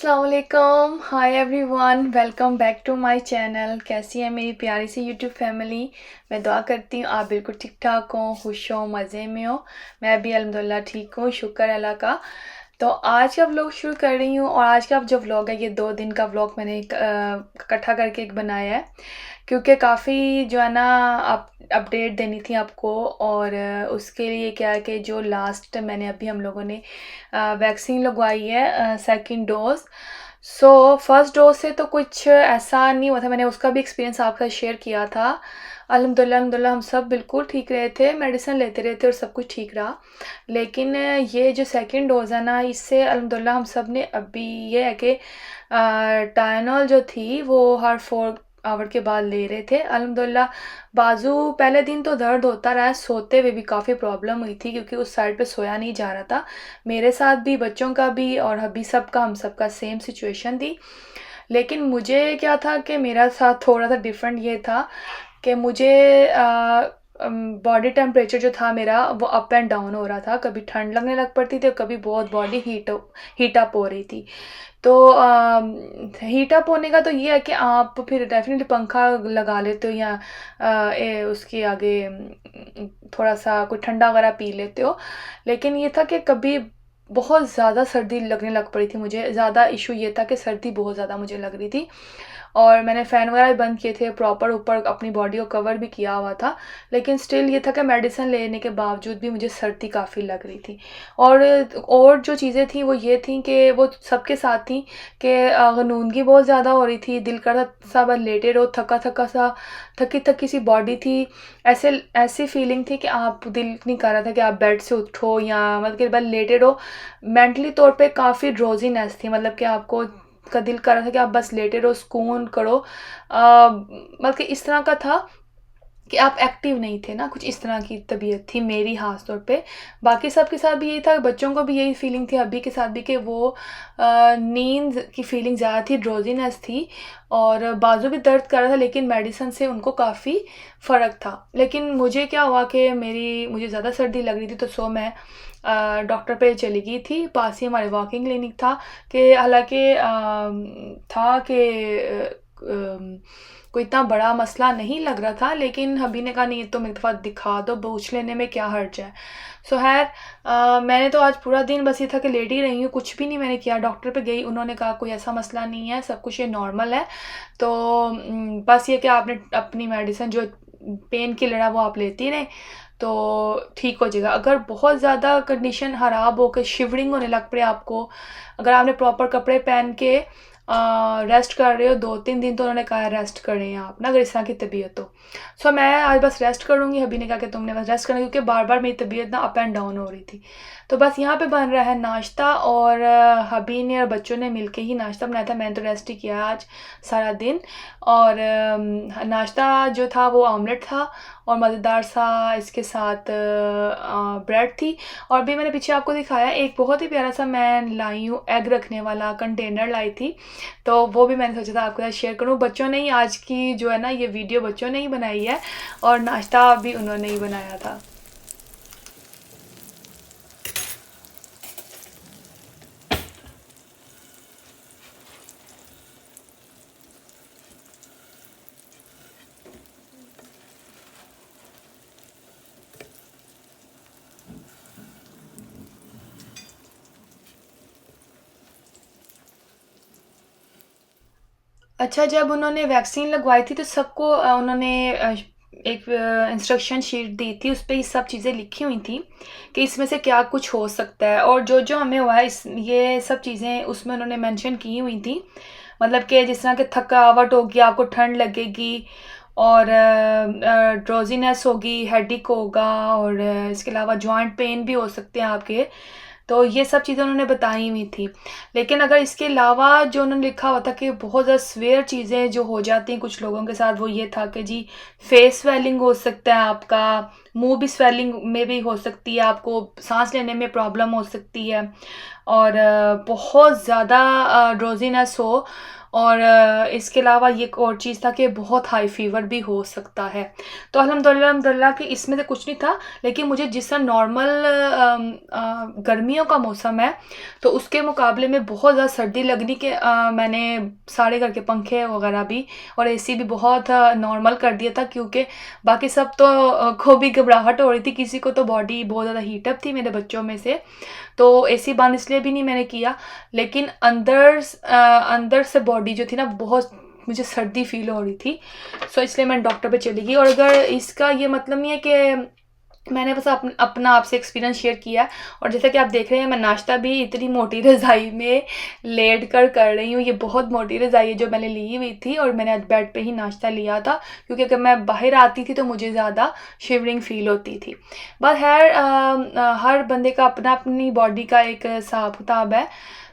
अस्सलाम वालेकुम, hi everyone, welcome back to my channel. कैसी है मेरी प्यारी सी यूट्यूब फैमिली। मैं दुआ करती हूँ आप बिल्कुल ठीक ठाक हो, खुश हो, मज़े में हो। मैं भी अल्हम्दुलिल्लाह ठीक हूँ, शुक्र अल्लाह का। तो आज का व्लॉग शुरू कर रही हूँ और आज का जो व्लॉग है ये 2 दिन का व्लॉग मैंने इकट्ठा करके एक बनाया है, क्योंकि काफ़ी जो है ना अपडेट देनी थी आपको। और उसके लिए क्या है कि जो लास्ट मैंने अभी हम लोगों ने वैक्सीन लगवाई है, second dose. So first dose से तो कुछ ऐसा नहीं हुआ था, मैंने उसका भी एक्सपीरियंस आपके साथ शेयर किया था। अल्हम्दुलिल्लाह हम सब बिल्कुल ठीक रहे थे, मेडिसिन लेते रहे थे और सब कुछ ठीक रहा। लेकिन ये जो सेकंड डोज़ है ना, इससे अल्हम्दुलिल्लाह हम सब ने अभी ये है कि टाइनॉल जो थी वो हर 4 आवर के बाद ले रहे थे अल्हम्दुलिल्लाह। बाजू पहले दिन तो दर्द होता रहा, सोते हुए भी काफ़ी प्रॉब्लम हुई थी क्योंकि उस साइड पे सोया नहीं जा रहा था। मेरे साथ भी, बच्चों का भी और हबी सबका, हम सबका सेम सिचुएशन थी। लेकिन मुझे क्या था कि मेरा साथ थोड़ा सा डिफरेंट ये था कि मुझे बॉडी टेम्परेचर जो था मेरा वो अप एंड डाउन हो रहा था। कभी ठंड लगने लग पड़ती थी और कभी बहुत बॉडी हीट अप हो रही थी। तो हीट अप होने का तो ये है कि आप फिर डेफिनेटली पंखा लगा लेते हो या उसके आगे थोड़ा सा कोई ठंडा वगैरह पी लेते हो। लेकिन ये था कि कभी बहुत ज़्यादा सर्दी लगने लग पड़ी थी मुझे। ज़्यादा इशू ये था कि सर्दी बहुत ज़्यादा मुझे लग रही थी और मैंने फ़ैन वगैरह भी बंद किए थे, प्रॉपर ऊपर अपनी बॉडी को कवर भी किया हुआ था। लेकिन स्टिल ये था कि मेडिसिन लेने के बावजूद भी मुझे सर्दी काफ़ी लग रही थी। और जो चीज़ें थी वो ये थी कि वो सबके साथ थी कि गनूनगी बहुत ज़्यादा हो रही थी, दिल कर सा बस लेटे रहो, थका सा, थकी थकी सी बॉडी थी। ऐसी फीलिंग थी कि आप, दिल नहीं कर रहा था कि आप बेड से उठो या मतलब कि बस लेटे रहो। मेंटली तौर पे काफ़ी ड्रोजीनेस थी, मतलब कि आपको का दिल कर रहा था कि आप बस लेटे रहो, सुकून करो। मतलब कि इस तरह का था कि आप एक्टिव नहीं थे ना, कुछ इस तरह की तबीयत थी मेरी ख़ास तौर पे। बाकी सबके साथ भी यही था, बच्चों को भी यही फीलिंग थी, अभी के साथ भी, कि वो नींद की फीलिंग ज़्यादा थी, ड्रोजीनेस थी और बाजू भी दर्द कर रहा था। लेकिन मेडिसिन से उनको काफ़ी फ़र्क था। लेकिन मुझे क्या हुआ कि मुझे ज़्यादा सर्दी लग रही थी, तो मैं डॉक्टर पे चली गई थी। पास ही हमारे वॉकिंग क्लिनिक था, कि हालांकि था कि कोई इतना बड़ा मसला नहीं लग रहा था, लेकिन हबी ने कहा नहीं तुम एक दफ़ा दिखा दो, पूछ लेने में क्या हर्ज है। खैर मैंने तो आज पूरा दिन बस ये था कि लेट ही रही हूँ, कुछ भी नहीं मैंने किया। डॉक्टर पे गई, उन्होंने कहा कोई ऐसा मसला नहीं है, सब कुछ ये नॉर्मल है। तो बस ये कि आपने अपनी मेडिसिन जो पेन किलर है वो आप लेती रहें तो ठीक हो जाएगा। अगर बहुत ज़्यादा कंडीशन ख़राब हो के शिवरिंग होने लग पड़े आपको, अगर आपने प्रॉपर कपड़े पहन के रेस्ट कर रहे हो 2-3 दिन, तो उन्होंने कहा रेस्ट करें आप ना, अगर इस तरह की तबीयत हो। मैं आज बस रेस्ट करूँगी। हबी ने कहा कि तुमने बस रेस्ट करना, क्योंकि बार बार मेरी तबीयत ना अप एंड डाउन हो रही थी। तो बस यहाँ पे बन रहा है नाश्ता और हबी ने और बच्चों ने मिलके ही नाश्ता बनाया था। मैंने तो रेस्ट ही किया आज सारा दिन। और नाश्ता जो था वो ऑमलेट था और मज़ेदार सा इसके साथ ब्रेड थी। और भी मैंने पीछे आपको दिखाया, एक बहुत ही प्यारा सा मैं लाई हूँ एग रखने वाला कंटेनर लाई थी, तो वो भी मैंने सोचा था आपके साथ शेयर करूँ। बच्चों ने ही आज की जो है ना ये वीडियो बच्चों ने ही बनाई है और नाश्ता भी उन्होंने ही बनाया था। अच्छा, जब उन्होंने वैक्सीन लगवाई थी तो सबको उन्होंने एक इंस्ट्रक्शन शीट दी थी, उस पे ये सब चीज़ें लिखी हुई थी कि इसमें से क्या कुछ हो सकता है। और जो जो हमें हुआ है इस ये सब चीज़ें उसमें उन्होंने मेंशन की हुई थी। मतलब कि जिस तरह की थकावट होगी, आपको ठंड लगेगी और ड्रोजीनेस होगी, हेडेक होगा और इसके अलावा जॉइंट पेन भी हो सकते हैं आपके। तो ये सब चीज़ें उन्होंने बताई हुई थी। लेकिन अगर इसके अलावा जो उन्होंने लिखा हुआ था कि बहुत ज़्यादा सीवियर चीज़ें जो हो जाती हैं कुछ लोगों के साथ, वो ये था कि जी फेस स्वेलिंग हो सकता है आपका, मुंह भी स्वेलिंग में भी हो सकती है, आपको सांस लेने में प्रॉब्लम हो सकती है और बहुत ज़्यादा ड्रोजीनेस हो और इसके अलावा ये एक और चीज़ था कि बहुत हाई फ़ीवर भी हो सकता है। तो अल्हम्दुलिल्लाह कि इसमें से कुछ नहीं था, लेकिन मुझे जिस तरह नॉर्मल गर्मियों का मौसम है, तो उसके मुकाबले में बहुत ज़्यादा सर्दी लगनी कि मैंने सारे घर के पंखे वगैरह भी और एसी भी बहुत नॉर्मल कर दिया था, क्योंकि बाकी सब तो को भी घबराहट हो रही थी, किसी को तो बॉडी बहुत ज़्यादा हीटअप थी मेरे बच्चों में से, तो एसी बंद इसलिए भी नहीं मैंने किया। लेकिन अंदर से बॉडी जो थी ना, बहुत मुझे सर्दी फील हो रही थी, सो इसलिए मैं डॉक्टर पे चली गई। और अगर इसका ये मतलब नहीं है कि मैंने बस अपना आपसे एक्सपीरियंस शेयर किया है। और जैसा कि आप देख रहे हैं, मैं नाश्ता भी इतनी मोटी रज़ाई में लेट कर रही हूँ। ये बहुत मोटी रज़ाई है जो मैंने ली हुई थी, और मैंने आज बेड पे ही नाश्ता लिया था, क्योंकि अगर मैं बाहर आती थी तो मुझे ज़्यादा शिवरिंग फील होती थी। बट हर बंदे का अपना अपनी बॉडी का एक हिसाब किताब है।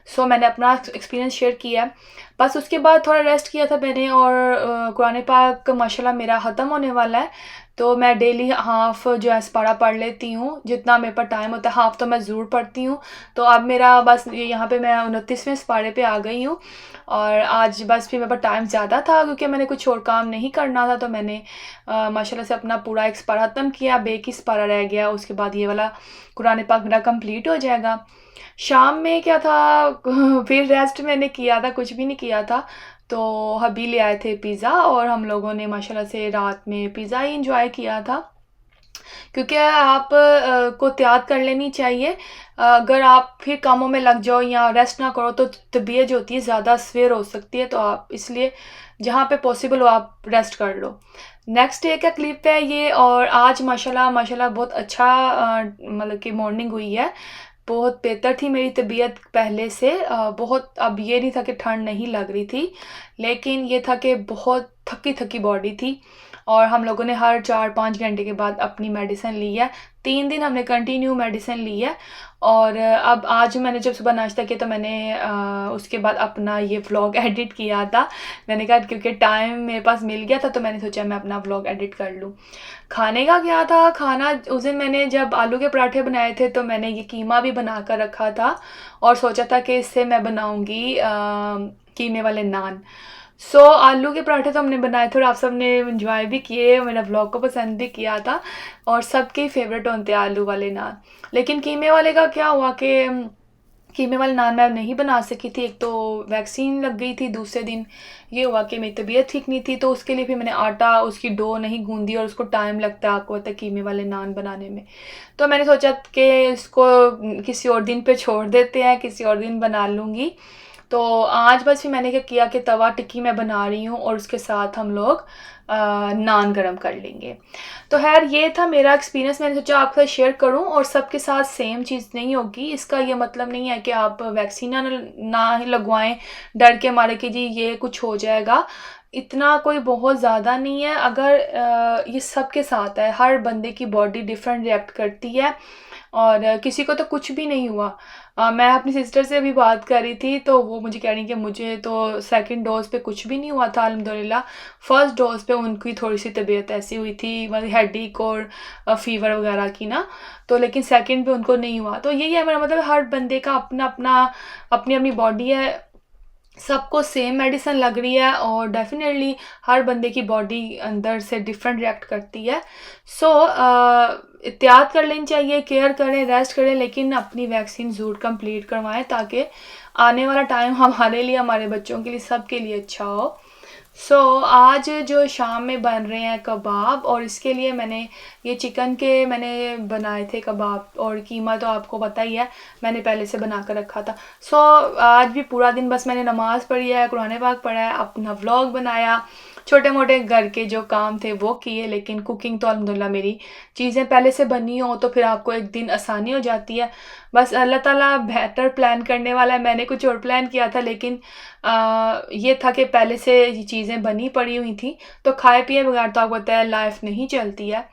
सो मैंने अपना एक्सपीरियंस शेयर किया है। बस उसके बाद थोड़ा रेस्ट किया था मैंने, और कुरान पाक माशाल्लाह मेरा ख़त्म होने वाला है, तो मैं डेली हाफ़ जो है पारा पढ़ लेती हूँ, जितना मेरे पास टाइम होता है। हाफ़ तो मैं ज़रूर पढ़ती हूँ। तो अब मेरा बस यहाँ पे मैं 29वें पारे पे आ गई हूँ, और आज बस फिर मेरे पास टाइम ज़्यादा था, क्योंकि मैंने कुछ और काम नहीं करना था, तो मैंने माशाल्लाह से अपना पूरा एक पारा ख़त्म किया। एक ही पारा रह गया, उसके बाद ये वाला कुरान पाक मेरा कंप्लीट हो जाएगा। शाम में क्या था फिर रेस्ट मैंने किया था, कुछ भी नहीं किया था। तो हबी ले आए थे पिज़्ज़ा, और हम लोगों ने माशाल्लाह से रात में पिज़्ज़ा ही इंजॉय किया था। क्योंकि आप को त्याग कर लेनी चाहिए। अगर आप फिर कामों में लग जाओ या रेस्ट ना करो, तो तबीयत जो होती है ज़्यादा सवेर हो सकती है। तो आप इसलिए जहाँ पे पॉसिबल हो आप रेस्ट कर लो। नेक्स्ट डे का क्लिप है ये, और आज माशाल्लाह माशाल्लाह बहुत अच्छा मतलब कि मॉर्निंग हुई है। बहुत बेहतर थी मेरी तबीयत पहले से। बहुत, अब ये नहीं था कि ठंड नहीं लग रही थी, लेकिन ये था कि बहुत थकी थकी बॉडी थी। और हम लोगों ने हर 4-5 घंटे के बाद अपनी मेडिसिन ली है। 3 दिन हमने कंटिन्यू मेडिसिन ली है। और अब आज मैंने जब सुबह नाश्ता किया, तो मैंने उसके बाद अपना ये व्लॉग एडिट किया था। मैंने कहा क्योंकि टाइम मेरे पास मिल गया था, तो मैंने सोचा मैं अपना व्लॉग एडिट कर लूँ। खाने का क्या था, खाना उस दिन मैंने जब आलू के पराठे बनाए थे, तो मैंने ये कीमा भी बना कर रखा था, और सोचा था कि इससे मैं बनाऊँगी कीमे वाले नान। आलू के पराठे तो हमने बनाए थे, और आप सब ने इंजॉय भी किए, मेरा व्लॉग को पसंद भी किया था, और सबके फेवरेट होते हैं आलू वाले नान। लेकिन कीमे वाले का क्या हुआ कि कीमे वाले नान मैं नहीं बना सकी थी। एक तो वैक्सीन लग गई थी, दूसरे दिन ये हुआ कि मेरी तबीयत ठीक नहीं थी, तो उसके लिए फिर मैंने आटा, उसकी डो नहीं गूंदी, और उसको टाइम लगता है, आपको पता है, कीमे वाले नान बनाने में। तो मैंने सोचा कि इसको किसी और दिन पे छोड़ देते हैं, किसी और दिन बना लूँगी। तो आज बस फिर मैंने क्या किया कि तवा टिक्की मैं बना रही हूँ, और उसके साथ हम लोग नान गरम कर लेंगे। तो खैर ये था मेरा एक्सपीरियंस, मैंने सोचा आपके साथ शेयर करूं। और सबके साथ सेम चीज़ नहीं होगी, इसका ये मतलब नहीं है कि आप वैक्सीन ना ही लगवाएं डर के मारे कि जी ये कुछ हो जाएगा। इतना कोई बहुत ज़्यादा नहीं है। अगर ये सबके साथ है, हर बंदे की बॉडी डिफरेंट रिएक्ट करती है, और किसी को तो कुछ भी नहीं हुआ। मैं अपनी सिस्टर से अभी बात कर रही थी, तो वो मुझे कह रही कि मुझे तो सेकंड डोज़ पे कुछ भी नहीं हुआ था अल्हम्दुलिल्लाह। फर्स्ट डोज़ पे उनकी थोड़ी सी तबीयत ऐसी हुई थी, मतलब हेडेक और फ़ीवर वगैरह की ना। तो लेकिन सेकंड पे उनको नहीं हुआ। तो यही है मेरा मतलब, हर बंदे का अपना अपना अपनी अपनी बॉडी है, सबको सेम मेडिसिन लग रही है, और डेफिनेटली हर बंदे की बॉडी अंदर से डिफरेंट रिएक्ट करती है। एहतियात कर लेनी चाहिए, केयर करें, रेस्ट करें, लेकिन अपनी वैक्सीन ज़रूर कंप्लीट करवाएं, ताकि आने वाला टाइम हमारे लिए, हमारे बच्चों के लिए, सबके लिए अच्छा हो। आज जो शाम में बन रहे हैं कबाब, और इसके लिए मैंने ये चिकन के मैंने बनाए थे कबाब, और कीमा तो आपको पता ही है, मैंने पहले से बना कर रखा था। आज भी पूरा दिन बस मैंने नमाज़ पढ़ी है, कुरान पाक पढ़ा है, अपना व्लॉग बनाया, छोटे मोटे घर के जो काम थे वो किए। लेकिन कुकिंग तो अल्हम्दुलिल्लाह मेरी, चीज़ें पहले से बनी हो तो फिर आपको एक दिन आसानी हो जाती है। बस अल्लाह ताला बेहतर प्लान करने वाला है। मैंने कुछ और प्लान किया था, लेकिन ये था कि पहले से ये चीज़ें बनी पड़ी हुई थी, तो खाए पिए बगैर तो आपको पता है लाइफ नहीं चलती है।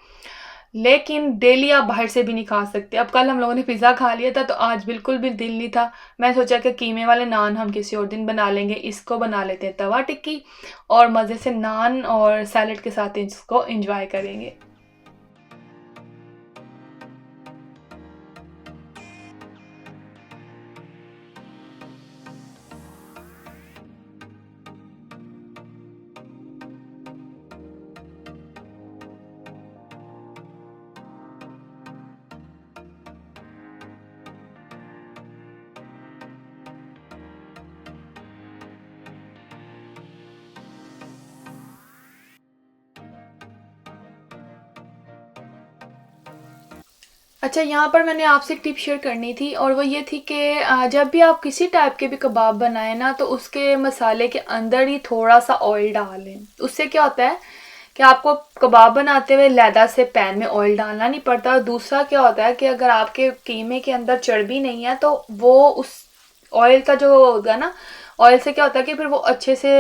लेकिन डेली आप बाहर से भी नहीं खा सकते। अब कल हम लोगों ने पिज़्ज़ा खा लिया था, तो आज बिल्कुल भी दिल नहीं था। मैं सोचा कि कीमे वाले नान हम किसी और दिन बना लेंगे, इसको बना लेते हैं तवा टिक्की, और मज़े से नान और सैलेड के साथ इसको एंजॉय करेंगे। अच्छा, यहाँ पर मैंने आपसे एक टिप शेयर करनी थी और वो ये थी कि जब भी आप किसी टाइप के भी कबाब बनाएं ना, तो उसके मसाले के अंदर ही थोड़ा सा ऑयल डाल लें। उससे क्या होता है कि आपको कबाब बनाते हुए लैदा से पैन में ऑयल डालना नहीं पड़ता। और दूसरा क्या होता है कि अगर आपके कीमे के अंदर चर्बी नहीं है तो वो उस ऑयल का जो होगा ना, ऑयल से क्या होता है कि फिर वो अच्छे से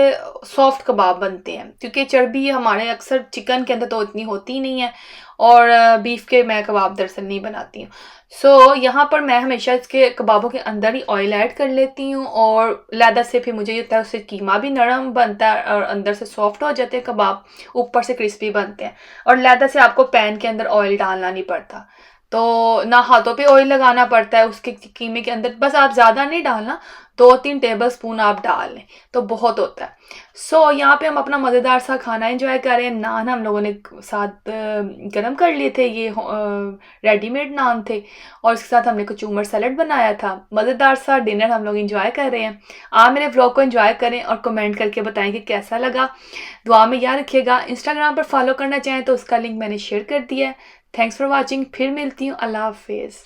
सॉफ्ट कबाब बनते हैं, क्योंकि चर्बी हमारे अक्सर चिकन के अंदर तो इतनी होती ही नहीं है, और बीफ के मैं कबाब दरअसल नहीं बनाती हूँ। यहाँ पर मैं हमेशा इसके कबाबों के अंदर ही ऑयल ऐड कर लेती हूँ, और लैदा से फिर मुझे ये होता है उससे कीमा भी नरम बनता है और अंदर से सॉफ्ट हो जाते हैं कबाब, ऊपर से क्रिस्पी बनते हैं। और लैदा से आपको पैन के अंदर ऑयल डालना नहीं पड़ता, तो ना हाथों पे ऑयल लगाना पड़ता है उसके कीमे के अंदर। बस आप ज़्यादा नहीं डालना, 2-3 टेबल स्पून आप डाल लें तो बहुत होता है। यहाँ पे हम अपना मज़ेदार सा खाना एंजॉय कर रहे हैं। नान हम लोगों ने साथ गरम कर लिए थे, ये रेडीमेड नान थे, और इसके साथ हमने कचूमर सैलड बनाया था। मज़ेदार सा डिनर हम लोग एंजॉय कर रहे हैं। आप मेरे व्लॉग को एंजॉय करें और कमेंट करके बताएं कि कैसा लगा। दुआ में याद रखिएगा। इंस्टाग्राम पर फॉलो करना चाहें तो उसका लिंक मैंने शेयर कर दिया है। Thanks for watching. फिर मिलती हूँ। अल्लाह हाफिज़।